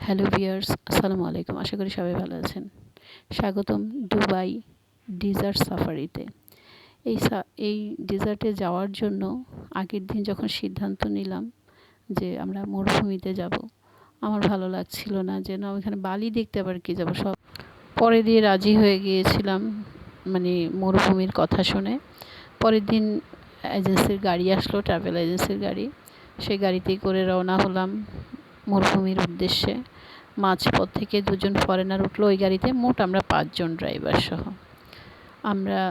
Hello viewers, আসসালামু আলাইকুম। আশা করি সবাই ভালো আছেন। স্বাগতম দুবাই ডেজার্ট সাফারিতে। এই ডেজার্টে যাওয়ার জন্য আগের দিন যখন সিদ্ধান্ত নিলাম যে আমরা মরুভূমিতে যাব, আমার ভালো লাগছিল না, যেন ওইখানে বালি দেখতে আবার কি যাব, সব পরে দিয়ে রাজি হয়ে গিয়েছিলাম, মানে মরুভূমির কথা শুনে। পরের দিন এজেন্সির গাড়ি আসলো, ট্রাভেল এজেন্সির গাড়ি। সেই গাড়িতেই করে রওনা হলাম মরুভূমির উদ্দেশ্যে। মাঝপথ থেকে দুজন ফরেনার উঠলো ওই গাড়িতে। মোট আমরা 5 জন ড্রাইভার সহ। আমরা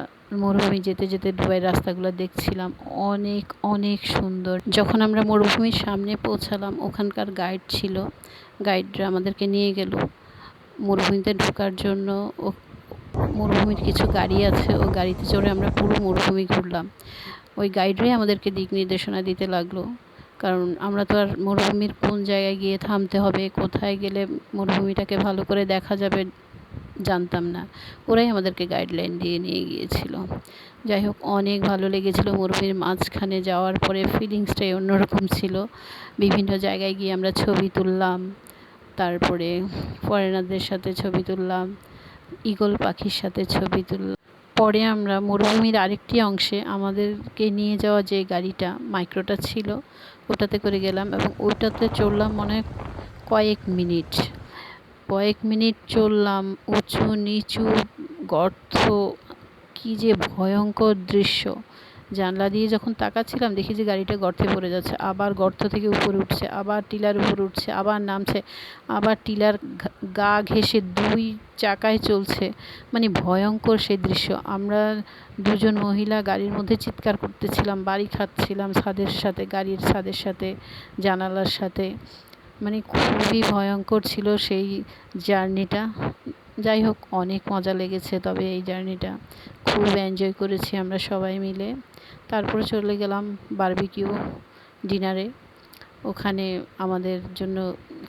মরুভূমি যেতে যেতে দুবাইয়ের রাস্তাগুলো দেখছিলাম, অনেক অনেক সুন্দর। যখন আমরা মরুভূমির সামনে পৌঁছালাম, ওখানকার গাইড ছিল, গাইডরা আমাদেরকে নিয়ে গেল মরুভূমিতে ঢোকার জন্য। মরুভূমির কিছু গাড়ি আছে, ওই গাড়িতে চড়ে আমরা পুরো মরুভূমি ঘুরলাম। ওই গাইডরাই আমাদেরকে দিক নির্দেশনা দিতে লাগলো, কারণ আমরা তো আর মরুভূমির কোন জায়গায় গিয়ে থামতে হবে, কোথায় গেলে মরুভূমিটাকে ভালো করে দেখা যাবে জানতাম না। ওরাই আমাদেরকে গাইডলাইন দিয়ে নিয়ে গিয়েছিল। যাই হোক, অনেক ভালো লেগেছিল। মরুভূমির মাঝখানে যাওয়ার পরে ফিলিংসটাই অন্যরকম ছিল। বিভিন্ন জায়গায় গিয়ে আমরা ছবি তুললাম, তারপরে ফরেনারদের সাথে ছবি তুললাম, ঈগল পাখির সাথে ছবি তুললাম। পরে আমরা মরুভূমির আরেকটি অংশে আমাদেরকে নিয়ে যাওয়া যে গাড়িটা মাইক্রোটা ছিল, ওটাতে করে গেলাম এবং ওইটাতে চললাম মনে হয় কয়েক মিনিট চললাম। উঁচু নিচু গর্ত, কি যে ভয়ঙ্কর দৃশ্য! জানলা দিয়ে যখন তাকাচ্ছিলাম, দেখি যে গাড়িটা গর্তে পড়ে যাচ্ছে, আবার গর্ত থেকে উপরে উঠছে, আবার টিলার উপরে উঠছে, আবার নামছে, আবার টিলার গা ঘেঁষে 2 চাকায় চলছে। মানে ভয়ঙ্কর সেই দৃশ্য। আমরা দুজন মহিলা গাড়ির মধ্যে চিৎকার করতেছিলাম, বাড়ি খাচ্ছিলাম ছাদের সাথে, গাড়ির ছাদের সাথে, জানালার সাথে। মানে খুবই ভয়ঙ্কর ছিল সেই জার্নিটা। যাই হোক, অনেক মজা লেগেছে। তবে এই জার্নিটা খুব এনজয় করেছি আমরা সবাই মিলে। তারপরে চলে গেলাম বারবিকিউ ডিনারে। ওখানে আমাদের জন্য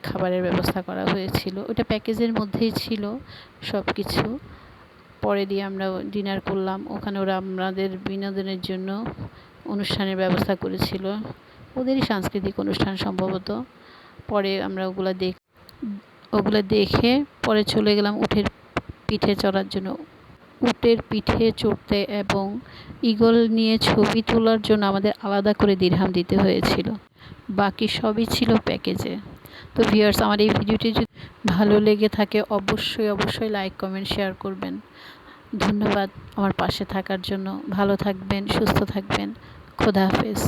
খাবারের ব্যবস্থা করা হয়েছিল, ওটা প্যাকেজের মধ্যেই ছিল সব কিছু। পরে দিয়ে আমরা ডিনার করলাম ওখানে। ওরা আমাদের বিনোদনের জন্য অনুষ্ঠানের ব্যবস্থা করেছিল, ওদেরই সাংস্কৃতিক অনুষ্ঠান সম্ভবত। পরে আমরা ওগুলো দেখে পরে চলে গেলাম উটের পিঠে চড়ার জন্য। উটের পিঠে চড়তে এবং ঈগল নিয়ে ছবি তোলার জন্য আমাদের আলাদা করে দিরহাম দিতে হয়েছিল। বাকি সবই ছিল প্যাকেজে। তো ভিউয়ার্স, আমার এই ভিডিওটি যদি ভালো লেগে থাকে অবশ্যই লাইক, কমেন্ট, শেয়ার করবেন। ধন্যবাদ আমার পাশে থাকার জন্য। ভালো থাকবেন, সুস্থ থাকবেন। খোদা হাফেজ।